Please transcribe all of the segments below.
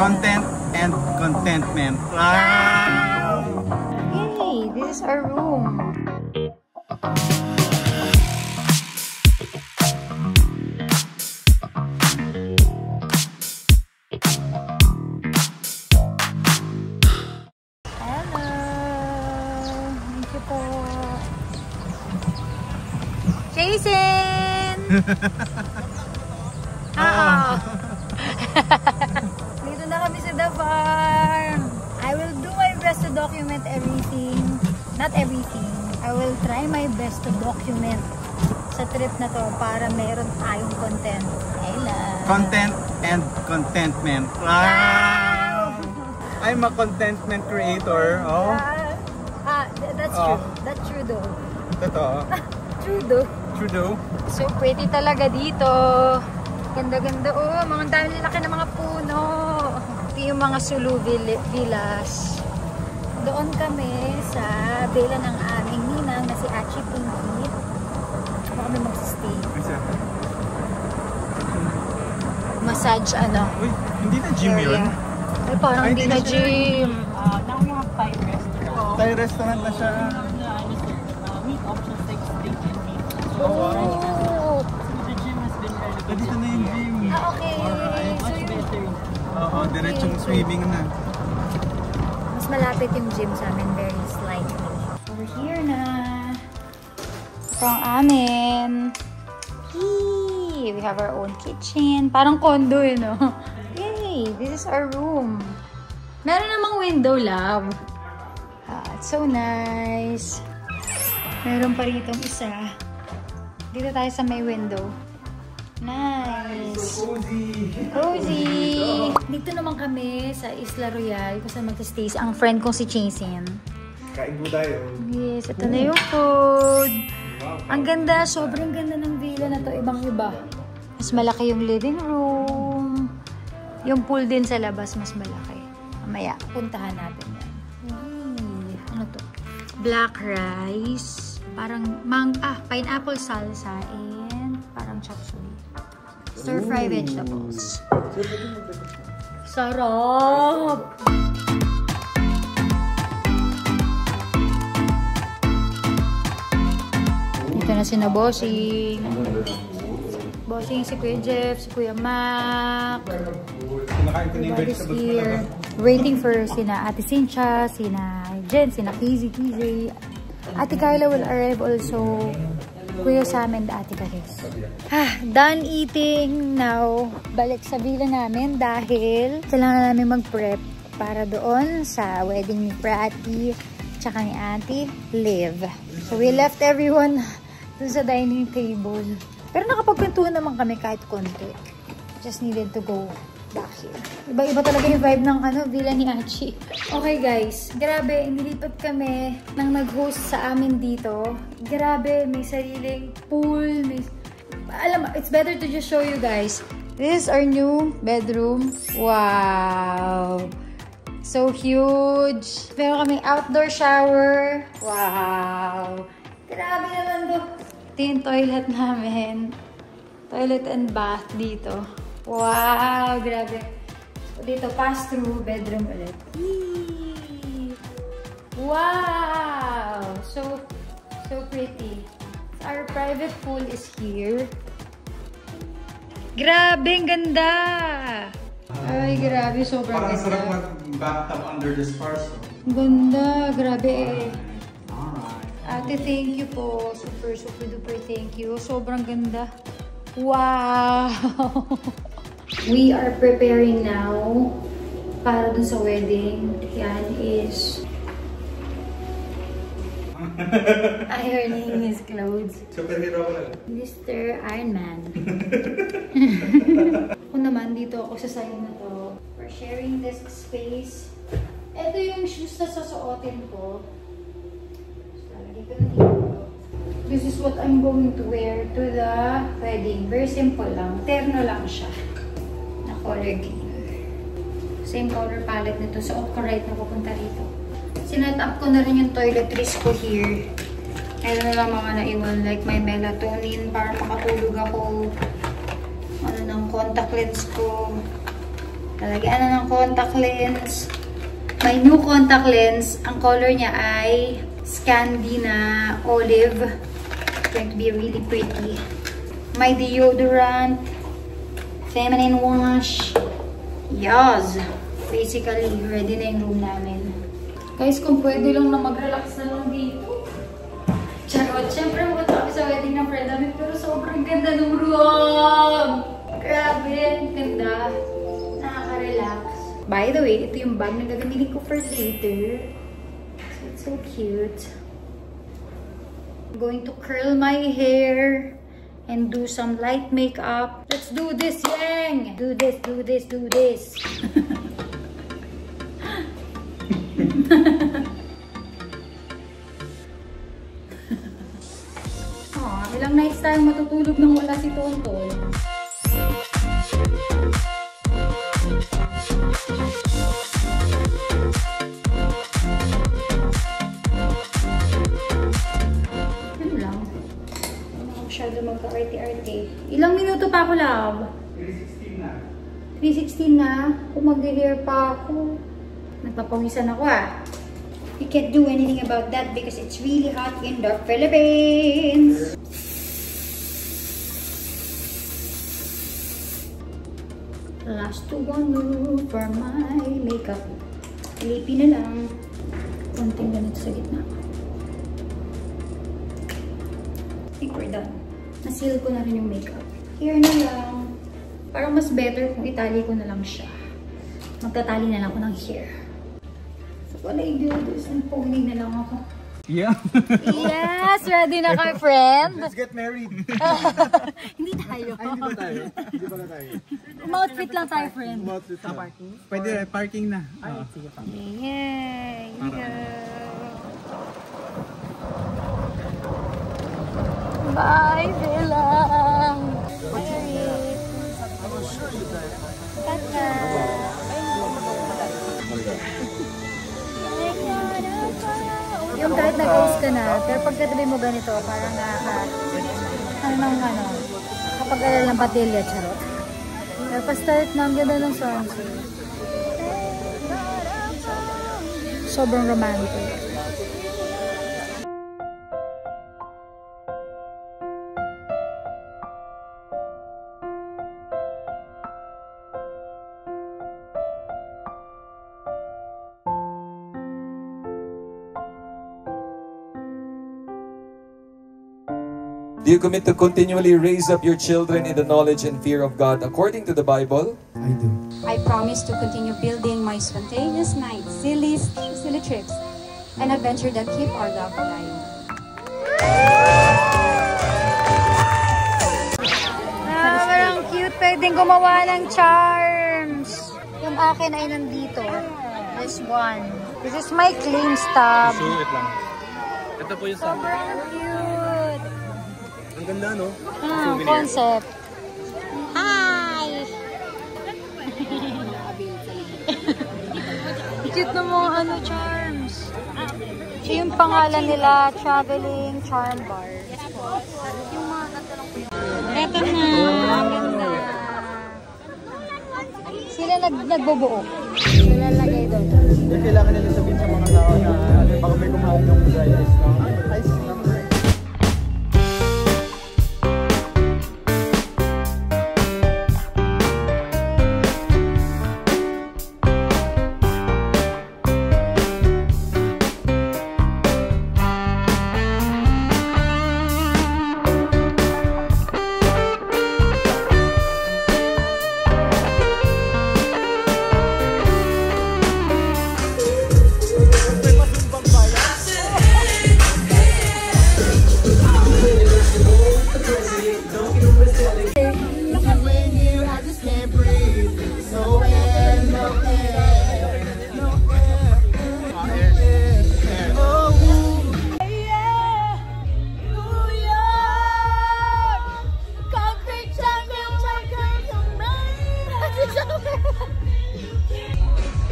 Content and contentment. Wow! Hey, this is our room. Jason! Dito na kami sa The Farm. I will do my best to document everything. Not everything. I will try my best to document sa trip na to para meron tayong content. Content and contentment. Wow! I'm a contentment creator. Oh. That's true. That's true though. Totoo. True though. So pretty talaga dito. Ganda-ganda. Oh, mga dami laki ng mga puno. Ito yung mga Sulu Villas. Doon kami sa villa ng aming ninang na si Achi Pinky. Ako kami mag-stay. Massage ano. Uy, hindi na gym yun? Ay, parang hindi na gym. Now we have Thai restaurant. Thai restaurant na siya. Meat options like steak and meat. Oh, wow. The gym has been renovated. Dito na yung gym. Okay. Alright. So, Much better. Oo, diretsong swimming na. mas malapit yung gym sa amin, very slightly. So, we're here na. Ito ang amin. Yay! We have our own kitchen. Parang condo eh, no? Yay! This is our room. Meron namang window, love. It's so nice. Meron pa rin itong isa. Dito tayo sa may window. Nice. So cozy. Cozy. Dito naman kami sa Isla Royale. Kasi mag-stay ang friend kong si Jason. Kain po tayo. Yes, ito na yung food. Ang ganda. Sobrang ganda ng villa na to. Ibang-iba. Mas malaki yung living room. Yung pool din sa labas mas malaki. Mamaya, puntahan natin yan. Ano to? Black rice. Parang pineapple salsa and parang chop suey. Stir-fry vegetables. Sarap! Ito na si Bossing. Bossing, si Kuya Jeff, si Kuya Mac. Everybody's here. Waiting for sina Ate Cynthia, sina Jen, sina KZ. Ate Carla will arrive also. Kuya Sam and Ate Caris. Done eating now. Balik sa villa namin dahil kailangan namin mag-prep para doon sa wedding ni Prati tsaka ni Ate Liv. So we left everyone doon sa dining table. Pero nakapagkwentuhan naman kami kahit konti. Just needed to go back here. Iba-iba talaga yung vibe ng villa ni Achi. Okay guys, grabe, nilipat kami nang nag-host sa amin dito. Grabe, may sariling pool. It's better to just show you guys. This is our new bedroom. Wow! So huge. Meron kaming outdoor shower. Wow! Grabe naman to. Ito yung toilet namin. Toilet and bath dito. Wow! Grabe. So, dito, pass-through bedroom ulit. Yee! Wow! So pretty. Our private pool is here. Grabe, ang ganda! Ay, grabe. Sobrang ganda. Parang sarap mag-bathtub under the stars. Ganda. Grabe. Ate, thank you po. Super duper thank you. Sobrang ganda. Wow! We are preparing now para dun sa wedding. Yan is ironing his clothes. Superhero ko na. Mr. Iron Man. Ako naman, dito ako sa side na to. We're sharing this space. Ito yung shoes na sasuotin ko. This is what I'm going to wear to the wedding. Very simple lang. Terno lang siya. Na color green. Same color palette nito. Suot ko right na pupunta rito. Sinet up ko na rin yung toiletries ko here. Meron na lang mga naiwan. Like my melatonin para makatulog ako. Ng contact lens ko. Lalagyan na ng contact lens. My new contact lens, ang color niya ay Scandi na olive. It's going to be really pretty. My deodorant, feminine wash. Yes! Basically, ready na yung room namin. Guys, kung pwede lang na mag-relax na lang dito. Charot, syempre magkita kami sa wedding ng friend namin, pero sobrang ganda ng room! Grabe, ang ganda. Nakaka-relax. By the way, ito yung bag na gagamitin ko for later. So, it's so cute. I'm going to curl my hair and do some light makeup. Let's do this, Yang! Do this, do this, do this. Ilang nights tayong matutulog nang wala si Tonton. Yun lang. Hindi ako masyado magka-arte-arte. Ilang minuto pa ako, love? 3:16 na. 3:16 na? Kung mag-hair pa ako. Nagpapawisan ako We can't do anything about that because it's really hot in the Philippines. Last one for my makeup. Lipi na lang. Konting ganito sa gitna. I think we're done. Naseal ko na rin yung makeup. Here na lang. Parang mas better kung itali ko na lang siya. Magtatali na lang ako ng hair. What I do is, nagpognig na lang ako. Yeah. Yes! Ready na kayo, friend? Let's get married. Hindi tayo. Ay, hindi ba tayo? Hindi pala tayo. Outfit lang tayo, friend. Sa parking? Pwede, parking na. Ay, sige pa. Yay! Bye, Silang! Married! Tata! Yung kahit nag-host ka na, pero pagkatabi mo ganito, parang kapag alala ng patilya, charot. Pero pa-start na, ang ganda ng sunset. Sobrang romantic. Do you commit to continually raise up your children in the knowledge and fear of God according to the Bible? I do. I promise to continue building my spontaneous nights, silly trips, and adventure that keep our love alive. Parang cute. Pwedeng gumawa ng charms. Yung akin ay nandito. This one. This is my claim stub. Wait lang. Ito po yung Sobrang cute. Ang ganda, no? Concept. Hi! Cute na mga charms. So yung pangalan nila, Traveling Charm Bar. Yung mga eto na, ganda. Sila nagbubuo. Sila lagay doon. Kailangan nila sabihin sa mga tao na baka may kumain ng dry ice na ice cream.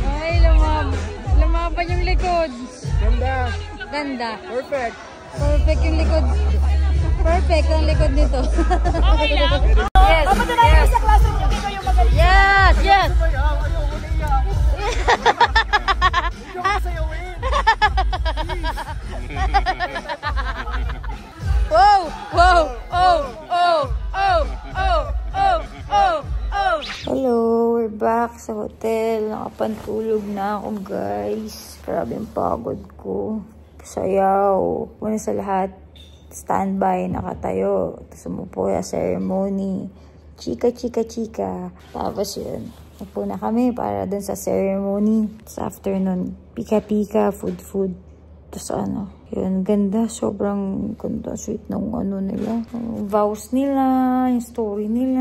Ay, lumaba yung likod. Ganda. Ganda. Perfect. Perfect yung likod. Perfect ang likod nito. Okay lang. Yes. Papunta na sa klase niyo kayo magaling. Yes, yes. back sa hotel. Nakapantulog na ako, guys. Grabe yung pagod ko. Sayaw. Muna sa lahat, standby, nakatayo. Tapos umupo sa ceremony. Chika. Tapos yun, upo na kami para dun sa ceremony. Sa afternoon, pika-pika, food. Tapos yun, ganda. Sobrang ganda, sweet ng nila. Vows nila, yung story nila,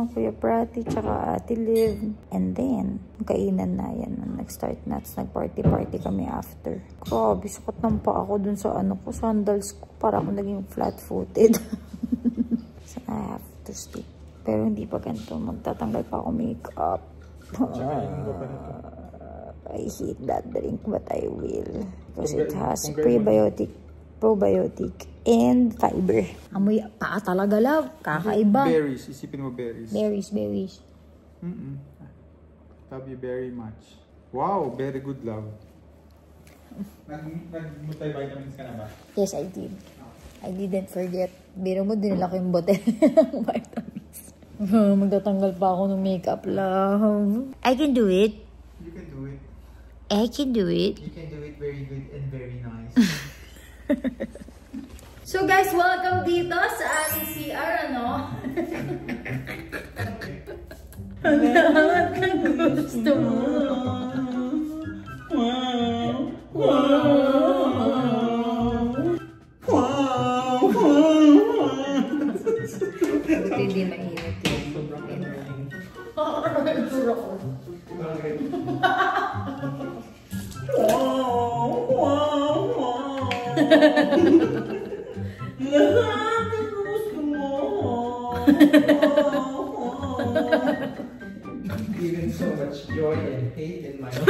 Kuya Prati, tsaka Ate Liv. And then, kainan na yan. Nag-start na, nag-party kami after. Grabe, sukat ng pa ako dun sa sandals ko. Para ako naging flat-footed. So, I have to sleep. Pero hindi pa ganito. Magtatanggal pa ako makeup. I hate that drink, but I will. Because it has probiotic, and fiber. Amoy paa talaga, love. Kakaiba. Berries. Isipin mo berries. Berries. Love you very much. Wow, very good, love. Nag-multivitamins ka na ba? Yes, I did. I didn't forget. Biro mo, dinala ko yung bote ng vitamins. Magtatanggal pa ako ng makeup, love. I can do it. You can do it. I can do it. You can do it very good and very nice. So guys, welcome dito sa ating CR, Ang gusto mo. Hindi mainit yun. Even so much joy and hate in my life.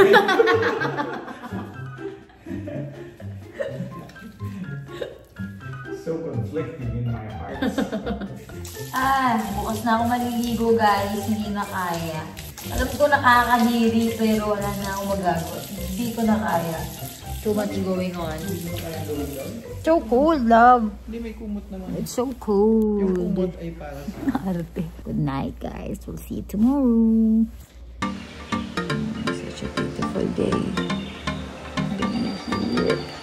So conflicting in my heart. Bukas na ako maliligo, guys. Hindi na kaya. Alam ko nakakadiri, pero wala na akong magagawa. Hindi ko na kaya. Too much going on. So cold, love. Hindi, may kumot naman. It's so cold. Yung kumot ay para sa... Arte. Good night, guys. We'll see you tomorrow. Such a beautiful day.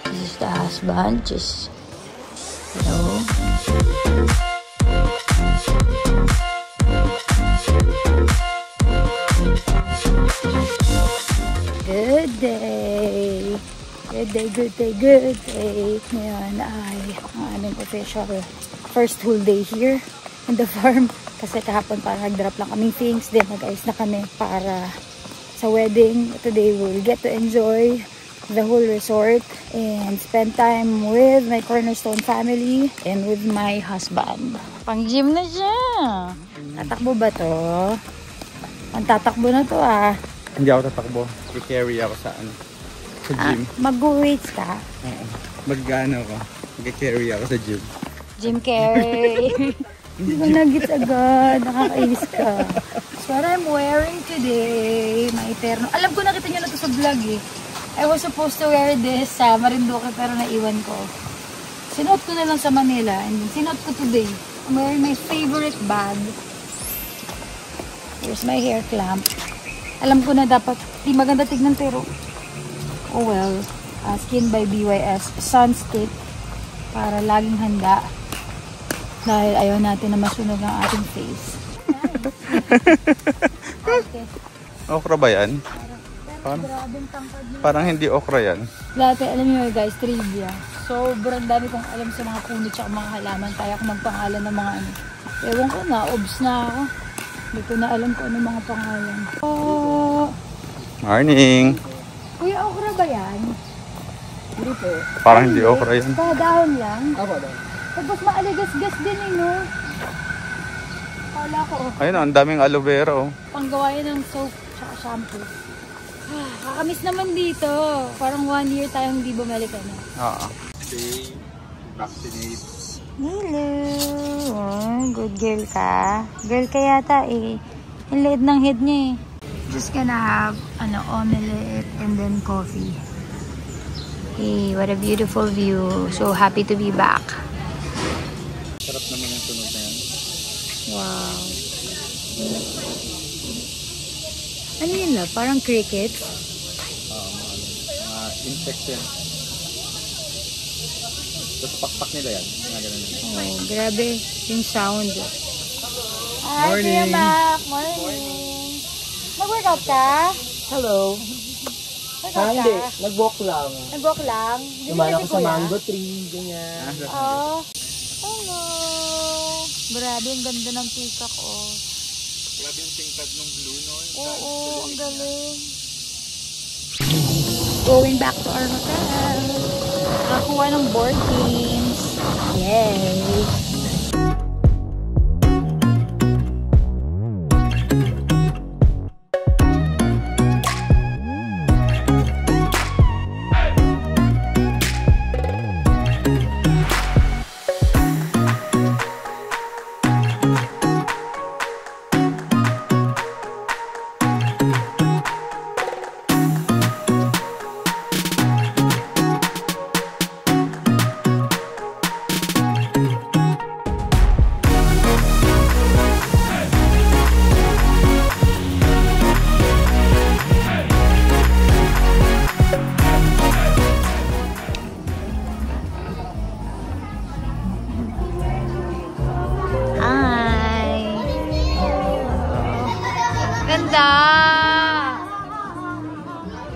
This is the husband. Just, Good day. Good day. Ngayon ay ang aming official first whole day here in the farm. Kasi kahapon parang nag-drop lang kaming things. Then nag-ayos na kami para sa wedding. Today we'll get to enjoy the whole resort and spend time with my Cornerstone family and with my husband. Pang gym na siya. Tatakbo ba to? Ang tatakbo na to Hindi ako tatakbo. I-carry ako sa gym. Mag-weights ka? Mag-ano ako. Mag-carry ako sa gym. Gym carry. Hindi ko nag-gets agad. Nakakainis ka. So what I'm wearing today, my terno. Alam ko nakita nyo na to sa vlog I was supposed to wear this sa Marinduque pero naiwan ko. Sinuot ko na lang sa Manila and then sinuot ko today. I'm wearing my favorite bag. Here's my hair clamp. Alam ko na dapat di maganda tignan pero oh well. Skin by BYS Sunscape para laging handa dahil ayaw natin na masunog ang ating face. Okay. Okra ba yan? Parang hindi okra yan. Dati, alam niyo guys, trivia. Sobrang dami kong alam sa mga puno at mga halaman. Kaya ko magpangalan ng mga Ewan ko na, obs na ako. Hindi ko na alam kung ano mga pangalan. Morning! Kuya, okra ba yan? Hindi po. Parang hindi okra yan. Dahon lang? Ako daw. Tapos maaligas-gas din no? Kala ko. Ayun ang daming aloe vera Panggawa yan ng soap at shampoo. Kakamiss naman dito. Parang 1 year tayong hindi bumalik Stay, vaccinate. Hello. Good girl ka. Girl ka yata Ang liit ng head niya Just gonna have omelette and then coffee. Hey, what a beautiful view. So happy to be back. Sarap naman yung tunog na yan. Wow. Ano yun la? Parang crickets? Mga insects yan. Tapos pakpak nila yan. Mga ganun. Oh, grabe yung sound. Hi, Morning. Kuya Mac. Morning. Nag-workout ka? Hello. Workout Hindi, ka? nag-walk lang. Nag-walk lang? Lumala ko sa mango tree, ganyan. Oh. Hello. Grabe, ang ganda ng peacock, oh. Grabe yung tingkad ng blue, no? Oo, ang galing. Going back to our hotel. Nakakuha ng board games. Yay!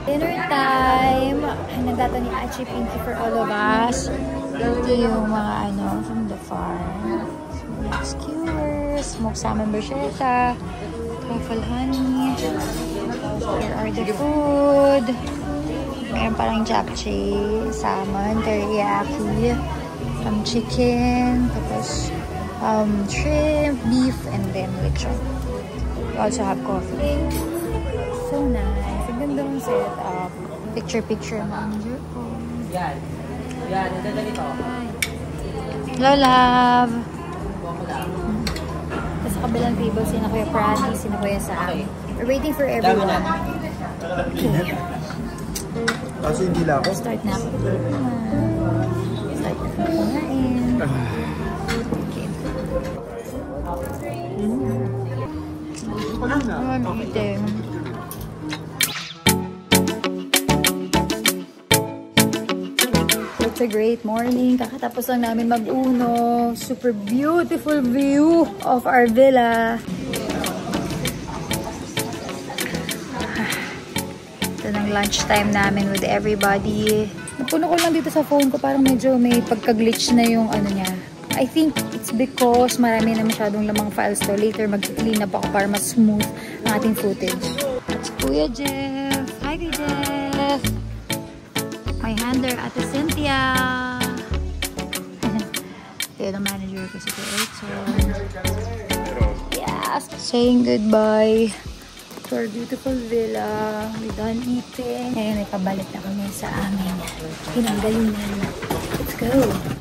Dinner time! Nagdata ni Achi Pinky for all of us. Ito yung mga ano from the farm. Skewers, smoked salmon bruschetta, truffle honey. Here are the food. Meron parang japchae, salmon, teriyaki, chicken, tapos shrimp, beef, and then lechon. We also have coffee. So nice. Ang ganda ng setup. Picture-picture manager ko. Yan. Yan, ang ganda nito. Hello, love. Tapos sa kabilang table, sina Kuya Prati, sina Kuya Sam. We're waiting for everyone. Okay. Kasi hindi lang ako. Start na ako. Start na ako kumain. Okay. I'm eating. It's a great morning. Kakatapos lang namin mag-uno. Super beautiful view of our villa. Ito ng lunchtime namin with everybody. Napuno ko lang dito sa phone ko. Parang medyo may pagka-glitch na yung ano niya. I think it's because marami na masyadong lamang files to. Later mag-clean up ako para mas smooth ang ating footage. It's Kuya Jeff. Hi, Kuya Jeff. My handler, Ate Cynthia. Kaya ang manager ko si Kuya Rachel. Yes! Saying goodbye to our beautiful villa. We're done eating. Ngayon, may pabalik na kami sa amin. Pinanggalingan. Let's go!